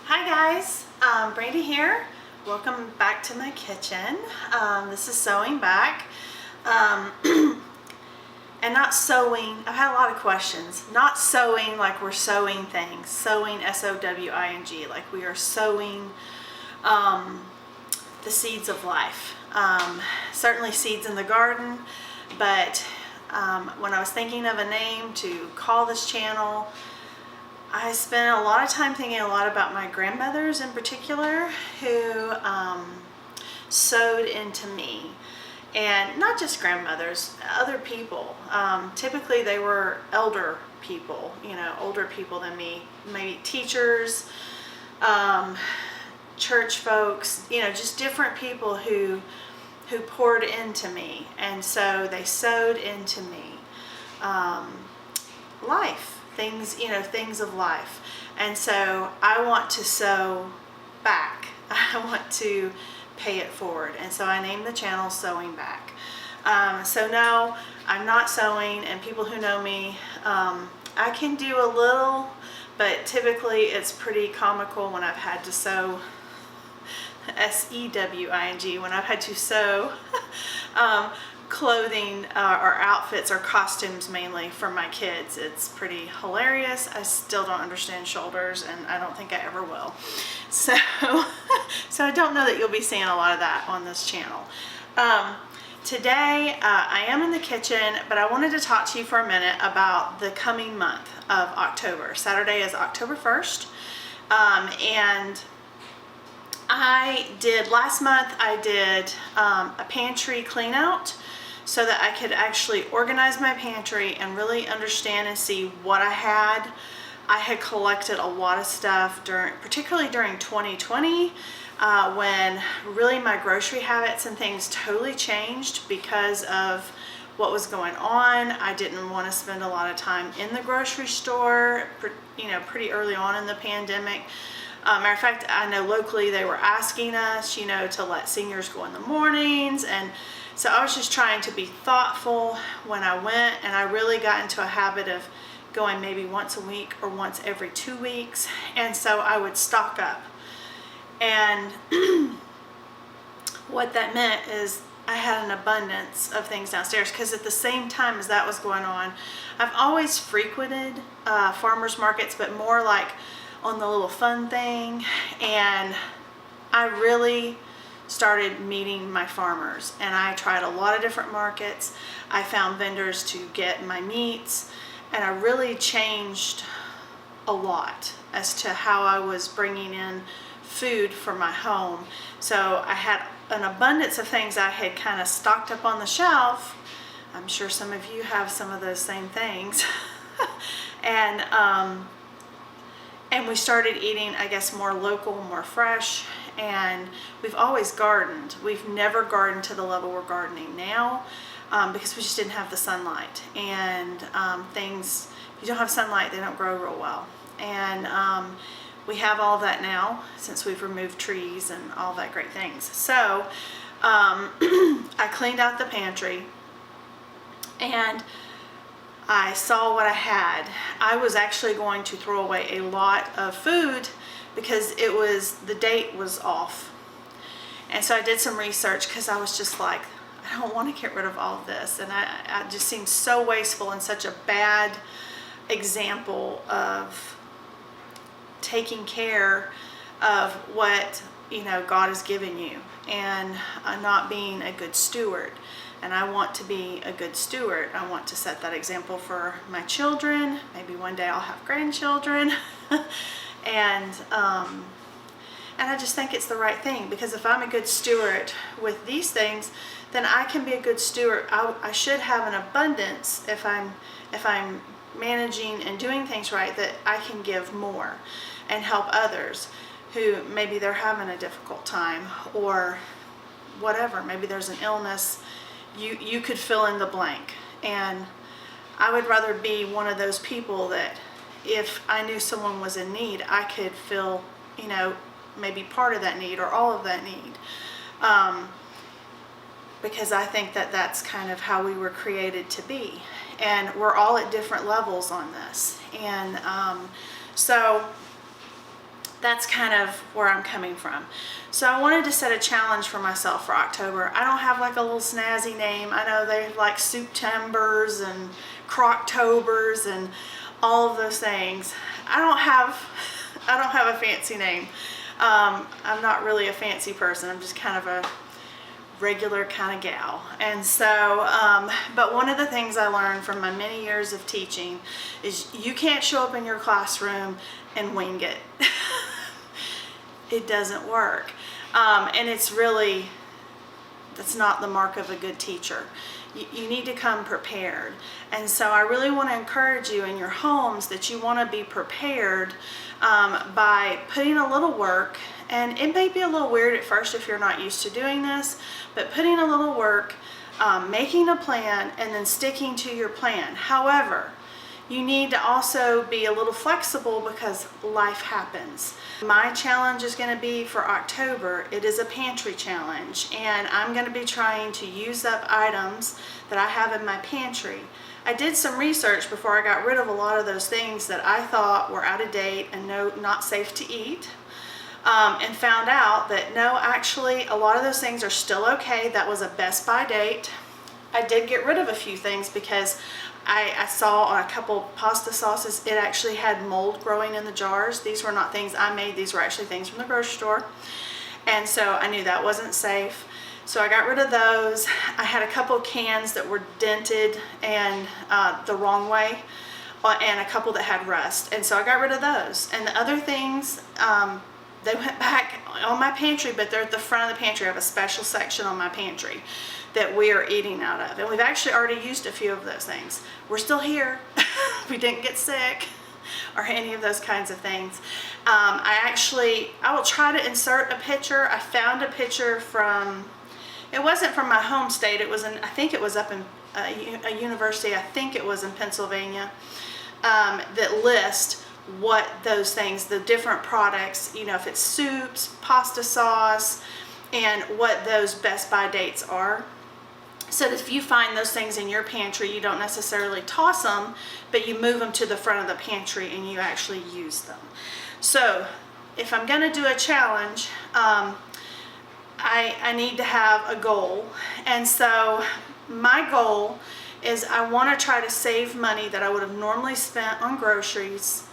Hi guys, Brandy here. Welcome back to my kitchen. This is sewing back. And not sewing, I've had a lot of questions. Not sewing like we're sewing things. Sewing, S-O-W-I-N-G, like we are sowing the seeds of life. Certainly seeds in the garden, but when I was thinking of a name to call this channel, I spent a lot of time thinking a lot about my grandmothers in particular who sewed into me. And not just grandmothers, other people. Typically they were elder people, older people than me, maybe teachers, church folks, just different people who poured into me. And so they sewed into me life. Things of life. And so I want to sow back. I want to pay it forward. And so I named the channel Sewing Back. So no, I'm not sewing, and people who know me, I can do a little, but typically it's pretty comical when I've had to sew, S-E-W-I-N-G, when I've had to sew clothing or outfits or costumes mainly for my kids. It's pretty hilarious. I still don't understand shoulders, and I don't think I ever will. So I don't know that you'll be seeing a lot of that on this channel. Today I am in the kitchen, but I wanted to talk to you for a minute about the coming month of October. Saturday is October 1st, and last month I did a pantry clean out so that I could actually organize my pantry and really understand and see what I had. I had collected a lot of stuff particularly during 2020 when really my grocery habits and things totally changed because of what was going on. I didn't want to spend a lot of time in the grocery store, pretty early on in the pandemic. Matter of fact, I know locally they were asking us, to let seniors go in the mornings, and so I was just trying to be thoughtful when I went, and I really got into a habit of going maybe once a week or once every 2 weeks, and so I would stock up. And what that meant is I had an abundance of things downstairs, because at the same time as that was going on, I've always frequented farmers markets, but more like on the little fun thing, and I really started meeting my farmers, and I tried a lot of different markets. I found vendors to get my meats, and I really changed a lot as to how I was bringing in food for my home. So I had an abundance of things I had kind of stocked up on the shelf. I'm sure some of you have some of those same things. And we started eating, I guess, more local, more fresh, and we've always gardened. We've never gardened to the level we're gardening now because we just didn't have the sunlight. And things, if you don't have sunlight, they don't grow real well. And we have all of that now since we've removed trees and all that great things. So I cleaned out the pantry, and I saw what I had. I was actually going to throw away a lot of food because the date was off. And so I did some research because I was just like, I don't want to get rid of all of this. And I just seemed so wasteful and such a bad example of taking care of what God has given you, and not being a good steward. And I want to be a good steward. I want to set that example for my children. Maybe one day I'll have grandchildren. and I just think it's the right thing, because if I'm a good steward with these things, then I can be a good steward. I should have an abundance if I'm managing and doing things right, that I can give more and help others who maybe they're having a difficult time or whatever. Maybe there's an illness. You could fill in the blank. And I would rather be one of those people that if I knew someone was in need, I could fill, maybe part of that need or all of that need. Because I think that that's kind of how we were created to be. And we're all at different levels on this. And so that's kind of where I'm coming from. So I wanted to set a challenge for myself for October. I don't have like a little snazzy name. I know they like Souptembers and Croctobers and all of those things. I don't have a fancy name. I'm not really a fancy person. I'm just kind of a regular kind of gal. And so, but one of the things I learned from my many years of teaching is you can't show up in your classroom and wing it. It doesn't work. And it's really, that's not the mark of a good teacher. You need to come prepared. And so I really want to encourage you in your homes that you want to be prepared by putting a little work. And it may be a little weird at first if you're not used to doing this, but putting a little work, making a plan, and then sticking to your plan. However, you need to also be a little flexible because life happens. My challenge is going to be for October. It is a pantry challenge, and I'm going to be trying to use up items that I have in my pantry. I did some research before I got rid of a lot of those things that I thought were out of date and not safe to eat. And found out that no, actually a lot of those things are still okay. That was a best by date. I did get rid of a few things because I saw on a couple pasta sauces it actually had mold growing in the jars. These were not things I made, these were actually things from the grocery store. And so I knew that wasn't safe. So I got rid of those. I had a couple cans that were dented and the wrong way, and a couple that had rust. And so I got rid of those. And the other things, they went back on my pantry, but they're at the front of the pantry. I have a special section on my pantry that we are eating out of. And we've actually already used a few of those things. We're still here. We didn't get sick or any of those kinds of things. I will try to insert a picture. I found a picture from, it wasn't from my home state. It was in, I think it was up in a university, I think it was in Pennsylvania, that lists what those things, the different products, you know, if it's soups, pasta sauce, and what those best by dates are. So that if you find those things in your pantry, you don't necessarily toss them, but you move them to the front of the pantry and you actually use them. So if I'm going to do a challenge, I need to have a goal. And so my goal is I want to try to save money that I would have normally spent on groceries,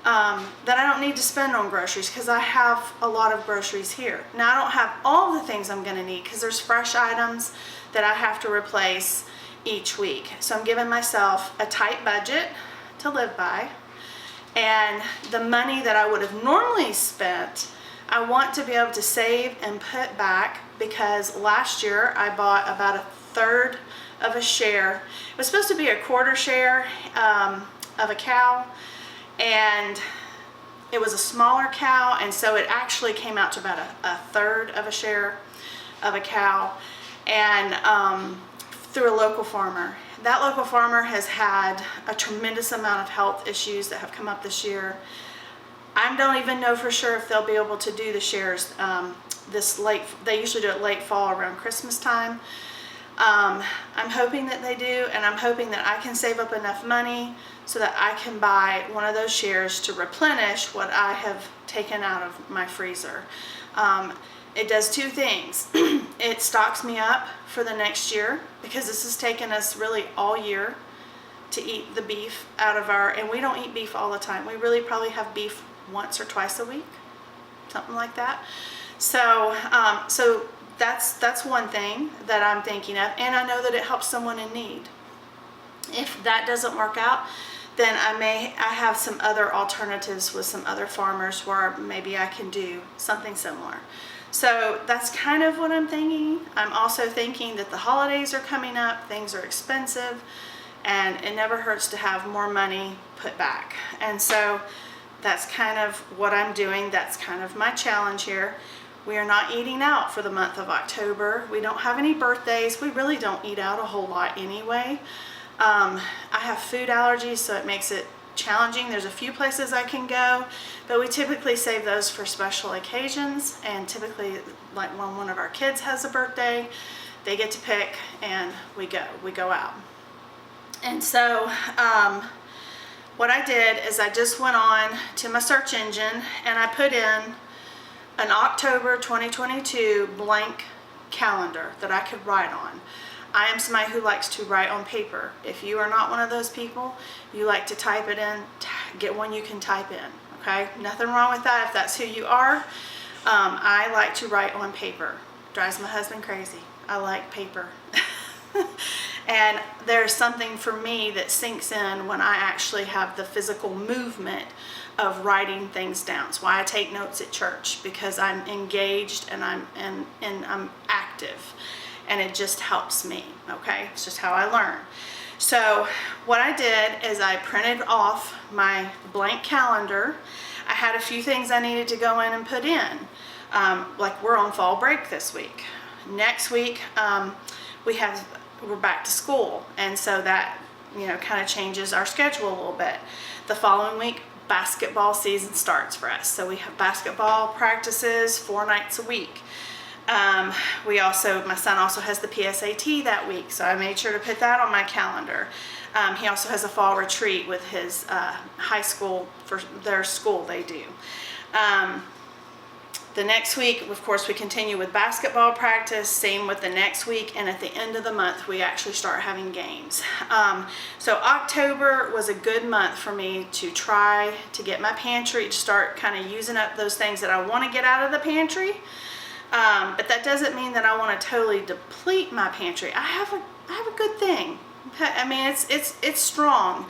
that I don't need to spend on groceries because I have a lot of groceries here. Now I don't have all the things I'm going to need because there's fresh items that I have to replace each week. So I'm giving myself a tight budget to live by, and the money that I would have normally spent, I want to be able to save and put back, because last year I bought about a third of a share. It was supposed to be a quarter share of a cow, and it was a smaller cow, and so it actually came out to about a third of a share of a cow, and through a local farmer. That local farmer has had a tremendous amount of health issues that have come up this year. I don't even know for sure if they'll be able to do the shares this late. They usually do it late fall around Christmas time. I'm hoping that they do, and I'm hoping that I can save up enough money so that I can buy one of those shares to replenish what I have taken out of my freezer. It does two things. It stocks me up for the next year, because this has taken us really all year to eat the beef out of our, and we don't eat beef all the time. We really probably have beef once or twice a week, something like that. So, so that's one thing that I'm thinking of, and I know that it helps someone in need. If that doesn't work out, then I have some other alternatives with some other farmers where maybe I can do something similar. So that's kind of what I'm thinking. I'm also thinking that the holidays are coming up, things are expensive, and it never hurts to have more money put back. And so that's kind of what I'm doing. That's kind of my challenge here. We are not eating out for the month of October. We don't have any birthdays. We really don't eat out a whole lot anyway. I have food allergies, so it makes it challenging. There's a few places I can go, but we typically save those for special occasions, and typically like when one of our kids has a birthday, they get to pick and we go out. And so what I did is I just went on to my search engine and I put in an October 2022 blank calendar that I could write on. I am somebody who likes to write on paper. If you are not one of those people, you like to type it in, get one you can type in, okay? Nothing wrong with that if that's who you are. I like to write on paper. Drives my husband crazy. I like paper. And there's something for me that sinks in when I actually have the physical movement of writing things down. It's why I take notes at church, because I'm engaged and I'm active, and it just helps me, okay? It's just how I learn. So what I did is I printed off my blank calendar. I had a few things I needed to go in and put in. Like we're on fall break this week. Next week, we're back to school, and so that, you know, kind of changes our schedule a little bit. The following week, basketball season starts for us, so we have basketball practices 4 nights a week. My son also has the PSAT that week, so I made sure to put that on my calendar. He also has a fall retreat with his high school, for their school they do. The next week, of course, we continue with basketball practice, same with the next week, and at the end of the month, we actually start having games. So October was a good month for me to try to get my pantry to start kind of using up those things that I want to get out of the pantry. But that doesn't mean that I want to totally deplete my pantry. I have a good thing. I mean, it's strong.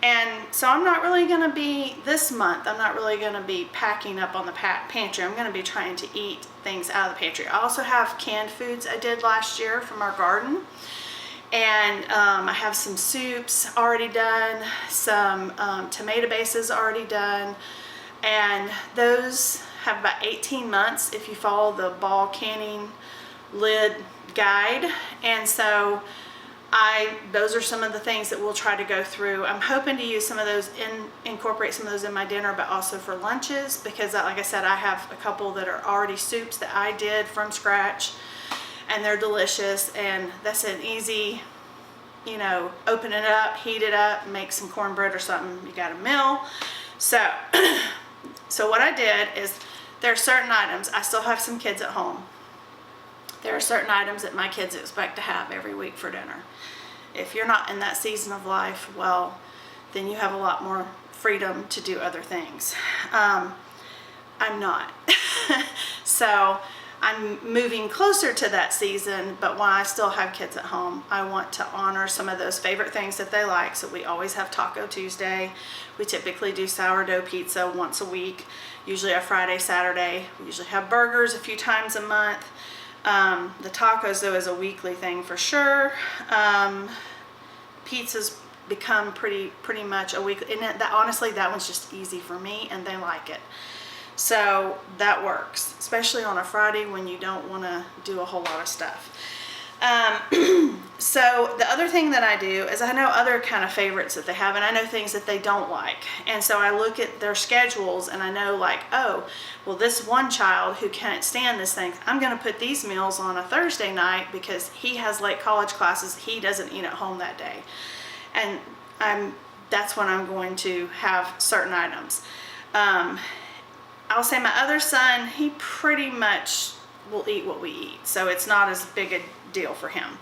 And so I'm not really going to be, this month, I'm not really going to be packing up on the pantry. I'm going to be trying to eat things out of the pantry. I also have canned foods I did last year from our garden. And I have some soups already done, some tomato bases already done. And those have about 18 months if you follow the ball canning lid guide. And so those are some of the things that we'll try to go through. I'm hoping to use some of those, incorporate some of those in my dinner, but also for lunches, because like I said, I have a couple that are already soups that I did from scratch, and they're delicious, and that's an easy, you know, open it up, heat it up, make some cornbread or something, you got a meal. So what I did is, there are certain items, I still have some kids at home. There are certain items that my kids expect to have every week for dinner. If you're not in that season of life, well, then you have a lot more freedom to do other things. I'm not. So I'm moving closer to that season, but when I still have kids at home, I want to honor some of those favorite things that they like. So we always have Taco Tuesday. We typically do sourdough pizza once a week, usually a Friday, Saturday. We usually have burgers a few times a month. The tacos, though, is a weekly thing for sure. Pizza's become pretty much a weekly, and honestly, that one's just easy for me, and they like it. So that works, especially on a Friday when you don't want to do a whole lot of stuff. So the other thing that I do is I know other kind of favorites that they have, and I know things that they don't like. And so I look at their schedules and I know, like, oh, well, this one child who can't stand this thing, I'm going to put these meals on a Thursday night because he has late college classes. He doesn't eat at home that day. And that's when I'm going to have certain items. I'll say my other son, he pretty much will eat what we eat. So it's not as big a deal for him.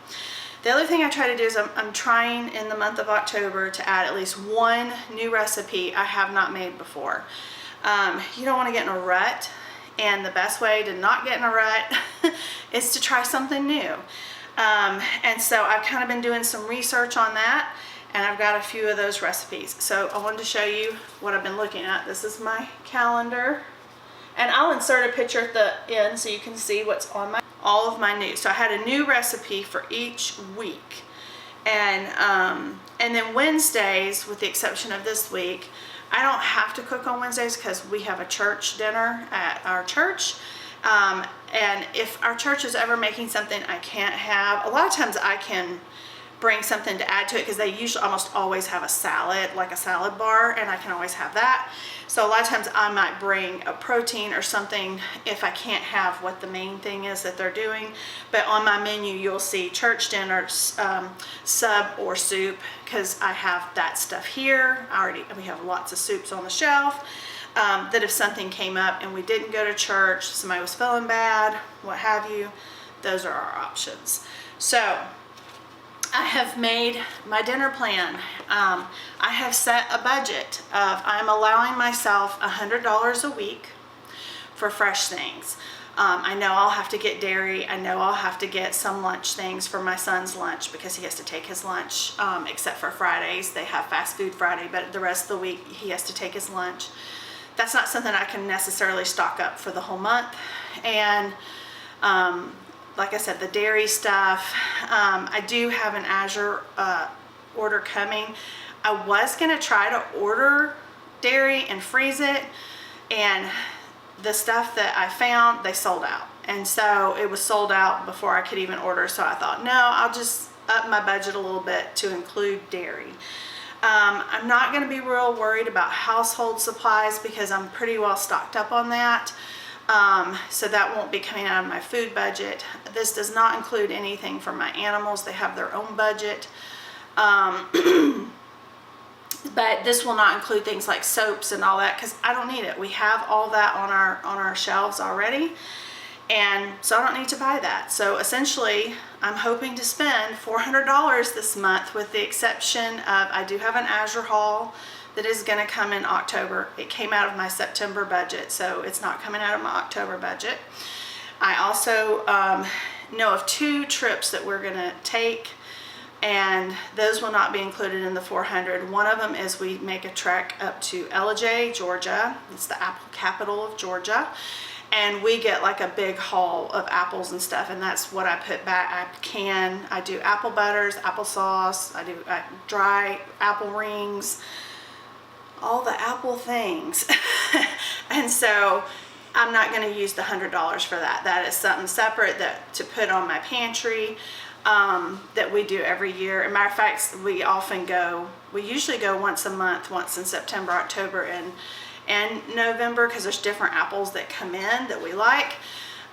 The other thing I try to do is I'm trying in the month of October to add at least one new recipe I have not made before. You don't want to get in a rut, and the best way to not get in a rut is to try something new. And so I've kind of been doing some research on that, and I've got a few of those recipes. So I wanted to show you what I've been looking at. This is my calendar, and I'll insert a picture at the end so you can see what's on all of my new. So I had a new recipe for each week, and then Wednesdays, with the exception of this week, I don't have to cook on Wednesdays because we have a church dinner at our church. And if our church is ever making something I can't have, a lot of times I can bring something to add to it, because they usually almost always have a salad, like a salad bar, and I can always have that. So a lot of times I might bring a protein or something if I can't have what the main thing is that they're doing. But on my menu you'll see church dinner, sub or soup, because I have that stuff here. We have lots of soups on the shelf. That if something came up and we didn't go to church, somebody was feeling bad, what have you, those are our options. So I have made my dinner plan. I have set a budget of, I'm allowing myself $100 a week for fresh things. I know I'll have to get dairy. I know I'll have to get some lunch things for my son's lunch, because he has to take his lunch, except for Fridays. They have fast food Friday, but the rest of the week he has to take his lunch. That's not something I can necessarily stock up for the whole month. And like I said, the dairy stuff, I do have an Azure order coming. I was going to try to order dairy and freeze it, and the stuff that I found, they sold out. And so it was sold out before I could even order. So I thought, no, I'll just up my budget a little bit to include dairy. I'm not going to be real worried about household supplies, because I'm pretty well stocked up on that. So that won't be coming out of my food budget. This does not include anything for my animals. They have their own budget. But this will not include things like soaps and all that, because I don't need it. We have all that on our shelves already. And so I don't need to buy that. So essentially, I'm hoping to spend $400 this month, with the exception of, I do have an Azure haul that is going to come in October. It came out of my September budget, so it's not coming out of my October budget. I also know of 2 trips that we're going to take, and those will not be included in the 400. One of them is we make a trek up to Ellijay, Georgia. It's the apple capital of Georgia. And we get like a big haul of apples and stuff, and that's what I put back. I do apple butters, applesauce, I do dry apple rings, all the apple things. And so I'm not going to use the $100 for that. That is something separate to put on my pantry, that we do every year. As a matter of fact, we usually go once a month, once in September, October, and November, because there's different apples that come in that we like.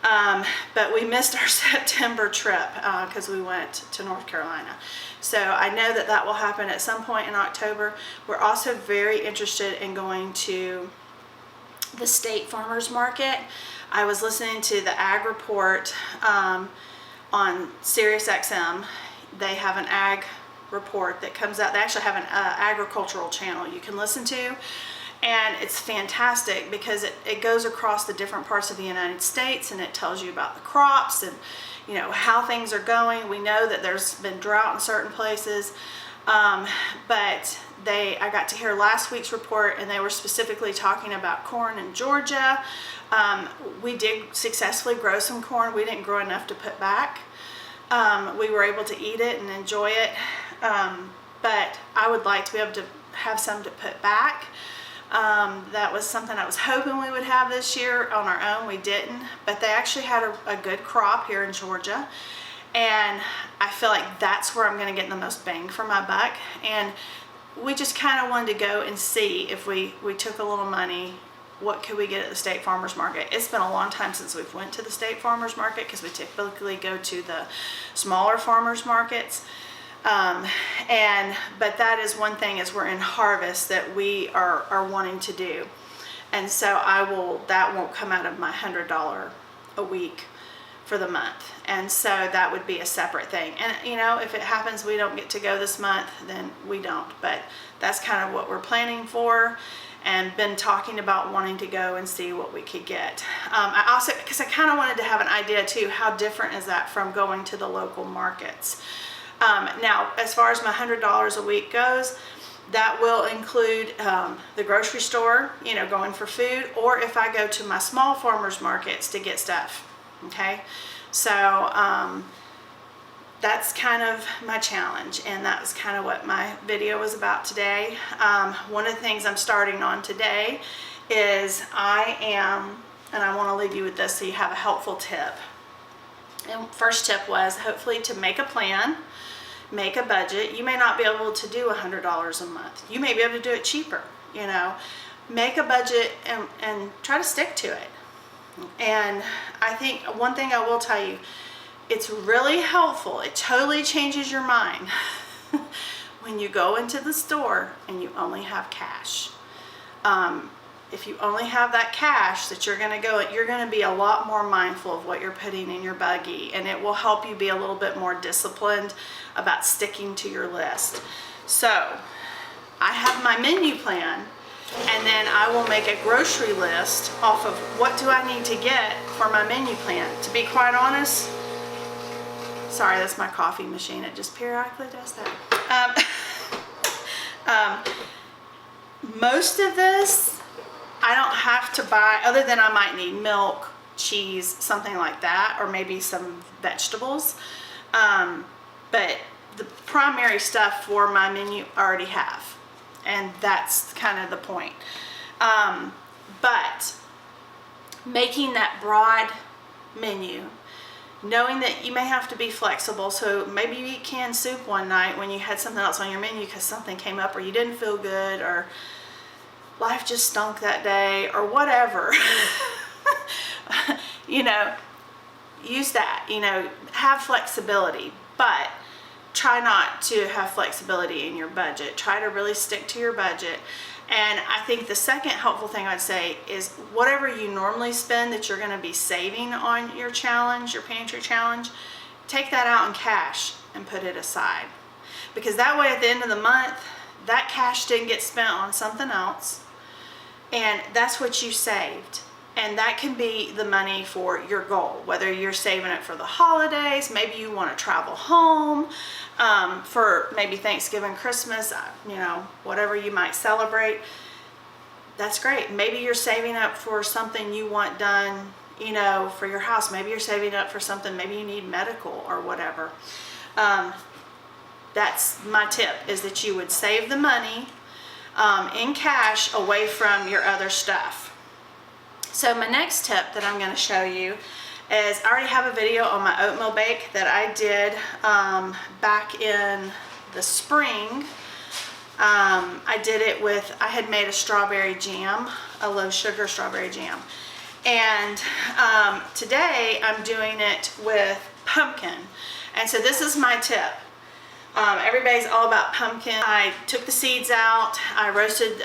But we missed our September trip because we went to North Carolina. So I know that will happen at some point in October. We're also very interested in going to the State Farmers Market. I was listening to the Ag Report on Sirius XM. They have an ag report that comes out. They actually have an agricultural channel you can listen to. And it's fantastic, because it goes across the different parts of the United States, and it tells you about the crops and, you know, how things are going. We know that there's been drought in certain places, but I got to hear last week's report, and they were specifically talking about corn in Georgia. We did successfully grow some corn. We didn't grow enough to put back. We were able to eat it and enjoy it, but I would like to be able to have some to put back. That was something I was hoping we would have this year on our own. We didn't, but they actually had a good crop here in Georgia, and I feel like that's where I'm going to get the most bang for my buck. And we just kind of wanted to go and see, if we took a little money, what could we get at the State Farmers Market. It's been a long time since we've went to the State Farmers Market, because we typically go to the smaller farmers markets. But that is one thing, is we're in harvest that we are wanting to do. And so that won't come out of my $100 a week for the month. And so that would be a separate thing. And, you know, if it happens we don't get to go this month, then we don't. But that's kind of what we're planning for, and been talking about wanting to go and see what we could get. I also, because I kind of wanted to have an idea too, how different is that from going to the local markets. Now, as far as my $100 a week goes, that will include the grocery store, you know, going for food, or if I go to my small farmers markets to get stuff. Okay, so that's kind of my challenge, and that was kind of what my video was about today. One of the things I'm starting on today is and I want to leave you with this so you have a helpful tip. And first tip was hopefully to make a plan make a budget. You may not be able to do $100 a month. You may be able to do it cheaper, make a budget and try to stick to it. And I think one thing I will tell you, it's really helpful. It totally changes your mind when you go into the store and you only have cash. If you only have that cash that you're going to be a lot more mindful of what you're putting in your buggy, and it will help you be a little bit more disciplined about sticking to your list. So I have my menu plan, and then I will make a grocery list off of what do I need to get for my menu plan. To be quite honest, sorry, that's my coffee machine. It just periodically does that. Most of this I don't have to buy, other than I might need milk, cheese, something like that, or maybe some vegetables. But the primary stuff for my menu I already have, and that's kind of the point. But making that broad menu, knowing that you may have to be flexible, so maybe you eat canned soup one night when you had something else on your menu because something came up or you didn't feel good or life just stunk that day or whatever. Use that, have flexibility, but try not to have flexibility in your budget. Try to really stick to your budget. And I think the second helpful thing I'd say is whatever you normally spend that you're going to be saving on your challenge, your pantry challenge, take that out in cash and put it aside. Because that way at the end of the month, that cash didn't get spent on something else, and that's what you saved. And that can be the money for your goal, whether you're saving it for the holidays, maybe you want to travel home for maybe Thanksgiving, Christmas, whatever you might celebrate. That's great. Maybe you're saving up for something you want done, for your house. Maybe you're saving up for something, maybe you need medical or whatever. That's my tip, is that you would save the money in cash away from your other stuff. So my next tip that I'm going to show you is, I already have a video on my oatmeal bake that I did back in the spring. I did it with, I had made a strawberry jam, a low sugar strawberry jam. And today I'm doing it with pumpkin. And so this is my tip. Everybody's all about pumpkin. I took the seeds out, I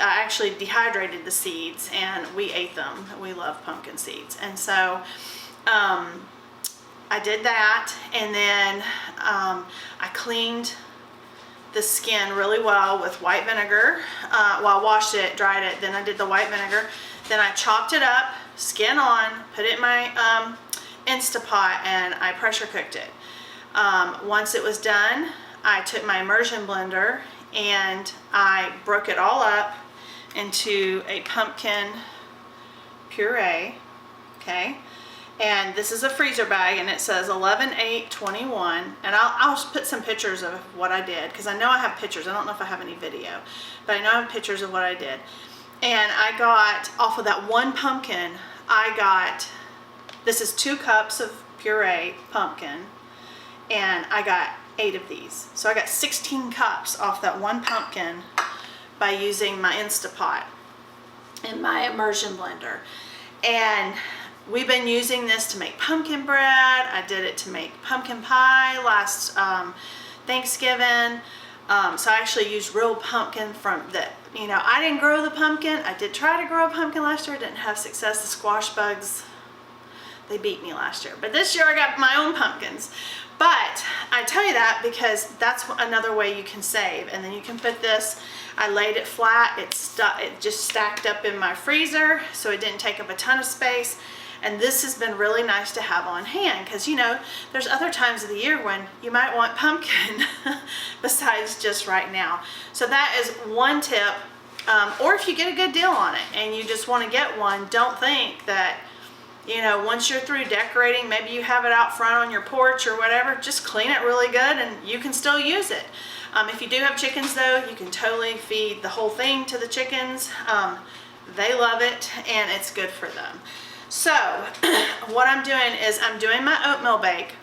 actually dehydrated the seeds, and we ate them. We love pumpkin seeds. And so I did that, and then I cleaned the skin really well with white vinegar. Well, I washed it, dried it, then I did the white vinegar. Then I chopped it up, skin on, put it in my Instapot, and I pressure cooked it. Once it was done, I took my immersion blender and I broke it all up into a pumpkin puree, okay? And this is a freezer bag, and it says 11/8/21, and I'll put some pictures of what I did, because I know I have pictures. I don't know if I have any video, but I know I have pictures of what I did. And I got, off of that one pumpkin, this is 2 cups of puree pumpkin, and I got 8 of these. So I got 16 cups off that one pumpkin by using my Instapot and my immersion blender. And we've been using this to make pumpkin bread. I did it to make pumpkin pie last Thanksgiving. So I actually used real pumpkin from the, I didn't grow the pumpkin. I did try to grow a pumpkin last year. Didn't have success. The squash bugs, they beat me last year. But this year I got my own pumpkins. But I tell you that because that's another way you can save. And then you can put this, I laid it flat, it just stacked up in my freezer, so it didn't take up a ton of space. And this has been really nice to have on hand, because there's other times of the year when you might want pumpkin besides just right now. So that is one tip. Or if you get a good deal on it and you just want to get one, don't think that once you're through decorating, maybe you have it out front on your porch or whatever, just clean it really good and you can still use it. If you do have chickens though, you can totally feed the whole thing to the chickens. They love it and it's good for them. So what I'm doing is I'm doing my oatmeal bake,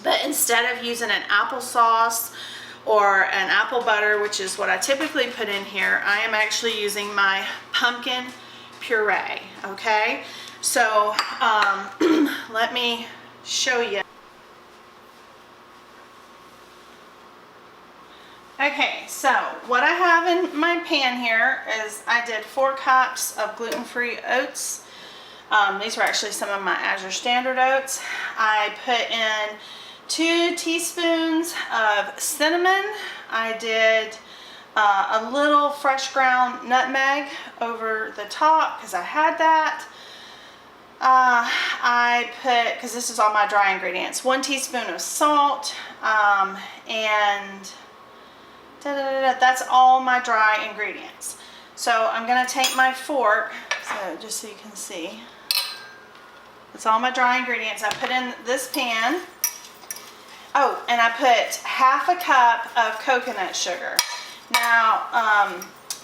But instead of using an applesauce or an apple butter, which is what I typically put in here, I am actually using my pumpkin puree, okay? So let me show you. Okay, so what I have in my pan here is I did 4 cups of gluten-free oats. These were actually some of my Azure Standard oats. I put in 2 teaspoons of cinnamon. I did a little fresh ground nutmeg over the top because I had that. I put, because this is all my dry ingredients, 1 teaspoon of salt, and that's all my dry ingredients. So I'm going to take my fork, so just so you can see. That's all my dry ingredients I put in this pan. Oh, and I put half a cup of coconut sugar. Now,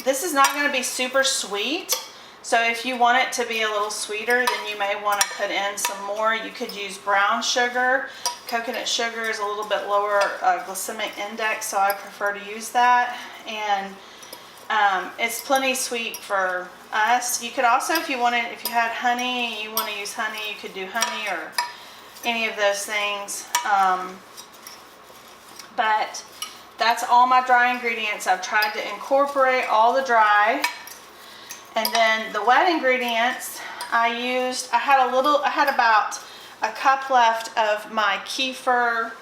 this is not going to be super sweet. So if you want it to be a little sweeter, then you may want to put in some more. You could use brown sugar. Coconut sugar is a little bit lower glycemic index, so I prefer to use that. And it's plenty sweet for us. You could also, if you had honey and you want to use honey, you could do honey or any of those things. But that's all my dry ingredients. I've tried to incorporate all the dry. And then the wet ingredients, I had about a cup left of my kefir,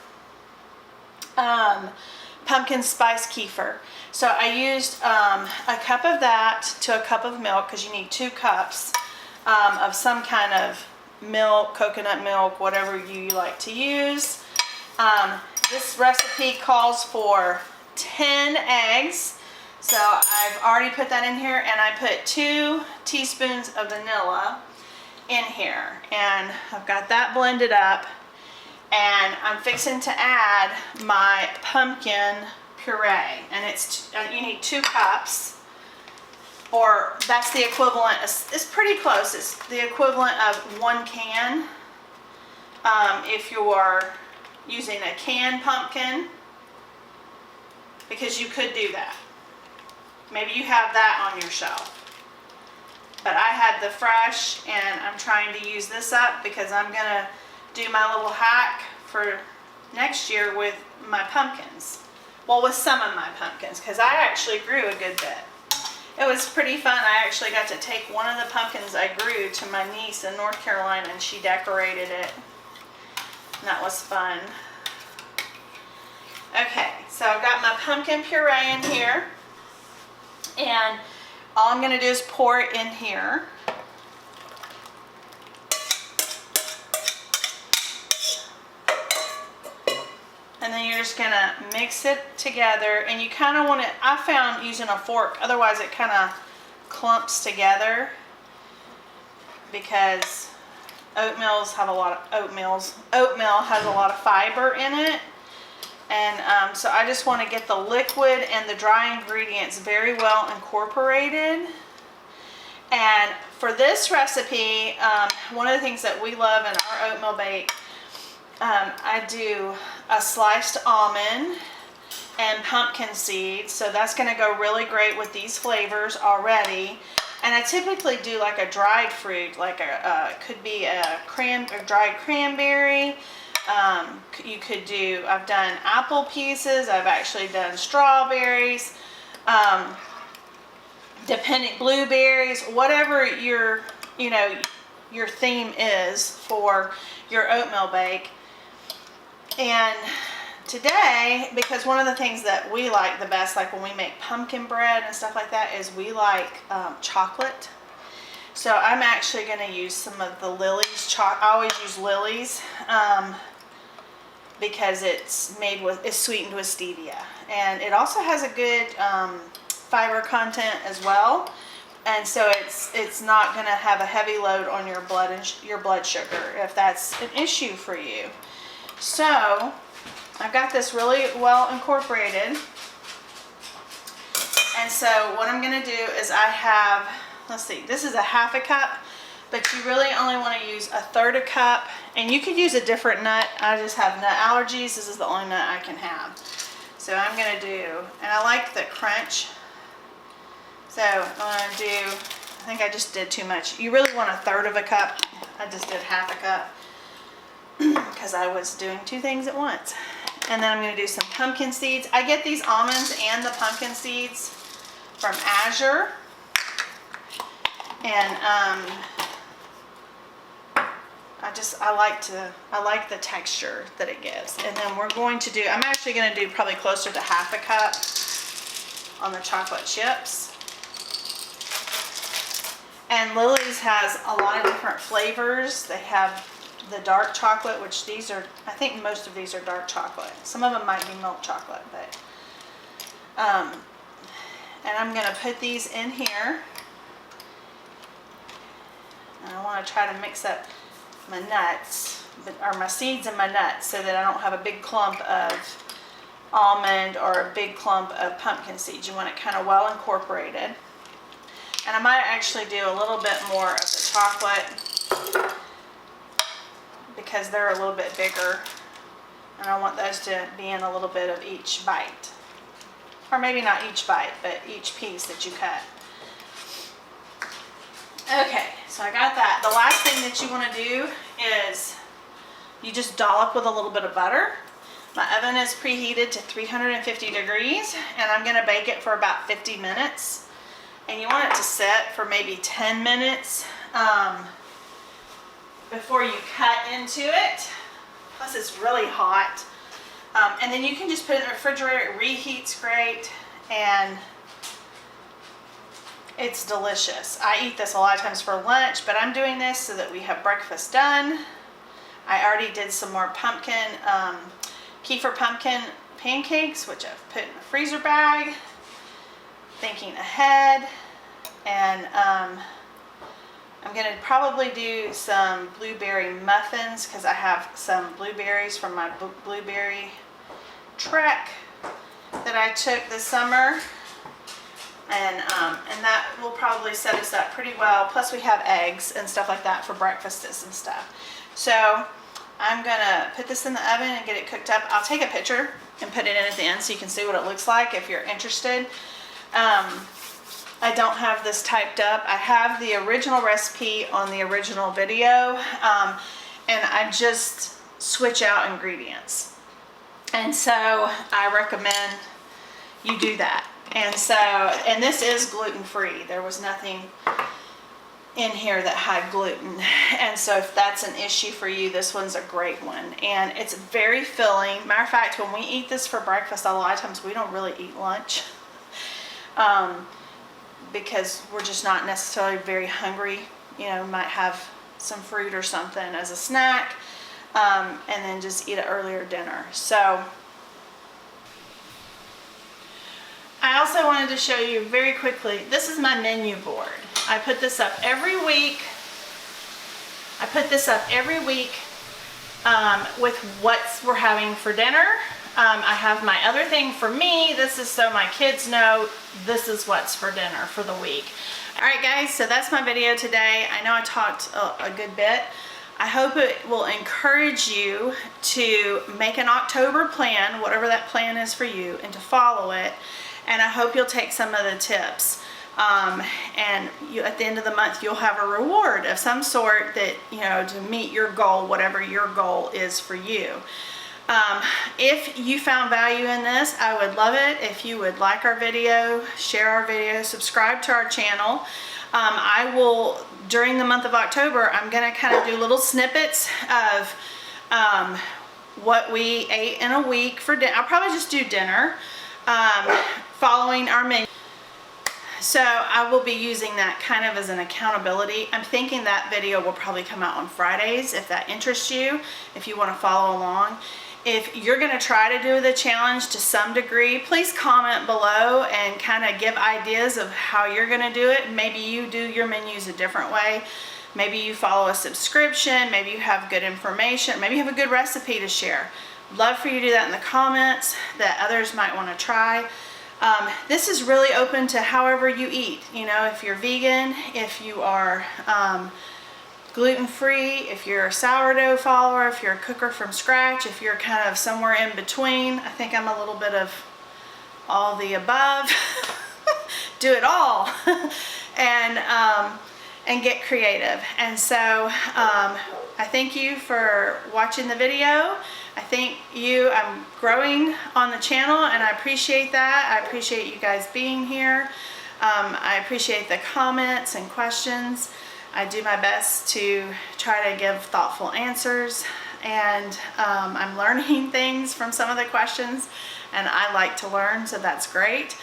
pumpkin spice kefir. So I used a cup of that to a cup of milk, because you need 2 cups of some kind of milk, coconut milk, whatever you like to use. This recipe calls for 10 eggs. So I've already put that in here, and I put 2 teaspoons of vanilla in here, and I've got that blended up, and I'm fixing to add my pumpkin puree, and it's you need 2 cups, or that's the equivalent. It's pretty close. It's the equivalent of 1 can if you're using a canned pumpkin, because you could do that. Maybe you have that on your shelf. But I had the fresh, and I'm trying to use this up because I'm going to do my little hack for next year with my pumpkins. Well, with some of my pumpkins, because I actually grew a good bit. It was pretty fun. I actually got to take one of the pumpkins I grew to my niece in North Carolina, and she decorated it. And that was fun. Okay, so I've got my pumpkin puree in here. And all I'm going to do is pour it in here. And then you're just going to mix it together. And you kind of want it, I found using a fork, otherwise it kind of clumps together, because oatmeal has a lot of fiber in it. And so I just want to get the liquid and the dry ingredients very well incorporated. And for this recipe, one of the things that we love in our oatmeal bake, I do a sliced almond and pumpkin seeds. So that's going to go really great with these flavors already. And I typically do like a dried fruit, like could be a dried cranberry. You could do, I've done apple pieces, I've actually done strawberries, blueberries, whatever your theme is for your oatmeal bake. And today, because one of the things that we like the best, like when we make pumpkin bread and stuff like that, is we like chocolate. So I'm actually going to use some of the Lily's I always use Lily's because it's sweetened with stevia, and it also has a good fiber content as well, and so it's not going to have a heavy load on your blood sugar if that's an issue for you. So I've got this really well incorporated, and so what I'm going to do is I have, let's see, this is a half a cup but you really only want to use 1/3 cup, and you could use a different nut. I just have nut allergies. This is the only nut I can have. So I'm going to do, and I like the crunch. So I'm going to do, I think I just did too much. You really want 1/3 cup. I just did 1/2 cup because I was doing 2 things at once. And then I'm going to do some pumpkin seeds. I get these almonds and the pumpkin seeds from Azure. And I like the texture that it gives. And then we're going to do, I'm actually going to do probably closer to 1/2 cup on the chocolate chips. And Lily's has a lot of different flavors. They have the dark chocolate, which these are, I think most of these are dark chocolate. Some of them might be milk chocolate, but and I'm going to put these in here. And I want to try to mix up my nuts, or my seeds and my nuts, so that I don't have a big clump of almond or a big clump of pumpkin seeds. You want it kind of well incorporated. And I might actually do a little bit more of the chocolate because they're a little bit bigger. And I want those to be in a little bit of each bite. Or maybe not each bite, but each piece that you cut. Okay, so I got that. The last thing that you want to do is you just dollop with a little bit of butter. My oven is preheated to 350 degrees, and I'm going to bake it for about 50 minutes. And you want it to set for maybe 10 minutes before you cut into it. Plus it's really hot. And then you can just put it in the refrigerator. It reheats great, and it's delicious. I eat this a lot of times for lunch, but I'm doing this so that we have breakfast done. I already did some more pumpkin, kefir pumpkin pancakes, which I've put in a freezer bag, thinking ahead. And I'm going to probably do some blueberry muffins because I have some blueberries from my blueberry trek that I took this summer. And that will probably set us up pretty well. Plus we have eggs and stuff like that for breakfasts and stuff. So I'm going to put this in the oven and get it cooked up. I'll take a picture and put it in at the end so you can see what it looks like if you're interested. I don't have this typed up. I have the original recipe on the original video, and I just switch out ingredients. And so I recommend you do that. And this is gluten-free. There was nothing in here that had gluten. And so if that's an issue for you, this one's a great one. And it's very filling. Matter of fact, when we eat this for breakfast, a lot of times we don't really eat lunch. Because we're just not necessarily very hungry. You know, we might have some fruit or something as a snack, and then just eat an earlier dinner. So I also wanted to show you very quickly, this is my menu board. I put this up every week. With what we're having for dinner. I have my other thing for me. This is so my kids know this is what's for dinner for the week. Alright guys, so that's my video today. I know I talked a good bit. I hope it will encourage you to make an October plan, whatever that plan is for you, and to follow it. And I hope you'll take some of the tips. And at the end of the month, you'll have a reward of some sort that, you know, to meet your goal, whatever your goal is for you. If you found value in this, I would love it if you would like our video, share our video, subscribe to our channel. I will, during the month of October, I'm going to kind of do little snippets of what we ate in a week for dinner. I'll probably just do dinner following our menu. So I will be using that kind of as an accountability. I'm thinking that video will probably come out on Fridays if that interests you, if you want to follow along. If you're going to try to do the challenge to some degree, please comment below and kind of give ideas of how you're going to do it. Maybe you do your menus a different way. Maybe you follow a subscription. Maybe you have good information. Maybe you have a good recipe to share. Love for you to do that in the comments that others might want to try. This is really open to however you eat. You know, if you're vegan, if you are gluten-free, if you're a sourdough follower, if you're a cooker from scratch, if you're kind of somewhere in between. I think I'm a little bit of all the above. Do it all. And get creative. And so I thank you for watching the video. I thank you. I'm growing on the channel, and I appreciate that. I appreciate you guys being here. I appreciate the comments and questions. I do my best to try to give thoughtful answers, and I'm learning things from some of the questions, and I like to learn, so that's great.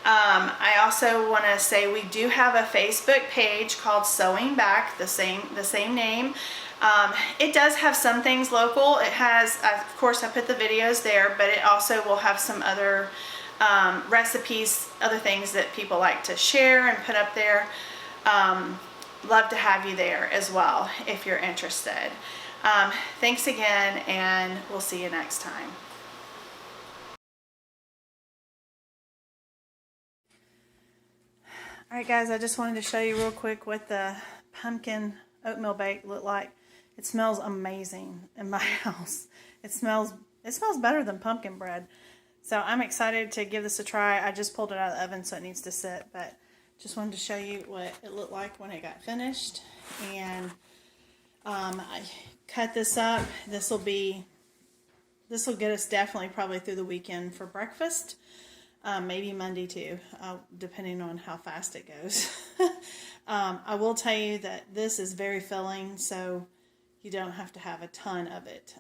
I also want to say we do have a Facebook page called Sewing Back, the same name. It does have some things local. It has, of course, I put the videos there, but it also will have some other recipes, other things that people like to share and put up there. Love to have you there as well if you're interested. Thanks again, and we'll see you next time. Alright guys, I just wanted to show you real quick what the pumpkin oatmeal bake looked like. It smells amazing in my house. It smells better than pumpkin bread. So I'm excited to give this a try. I just pulled it out of the oven, so it needs to sit, but just wanted to show you what it looked like when it got finished. And I cut this up. This will get us definitely probably through the weekend for breakfast. Maybe Monday too, depending on how fast it goes. I will tell you that this is very filling, so you don't have to have a ton of it.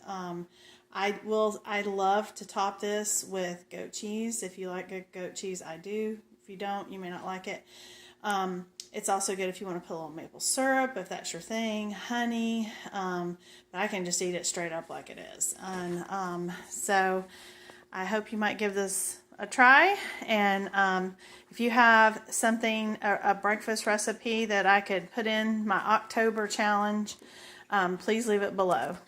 I'd love to top this with goat cheese. If you like goat cheese, I do. If you don't, you may not like it. It's also good if you want to put a little maple syrup, if that's your thing, honey. But I can just eat it straight up like it is. And so I hope you might give this a try, and if you have something, a breakfast recipe that I could put in my October challenge, please leave it below.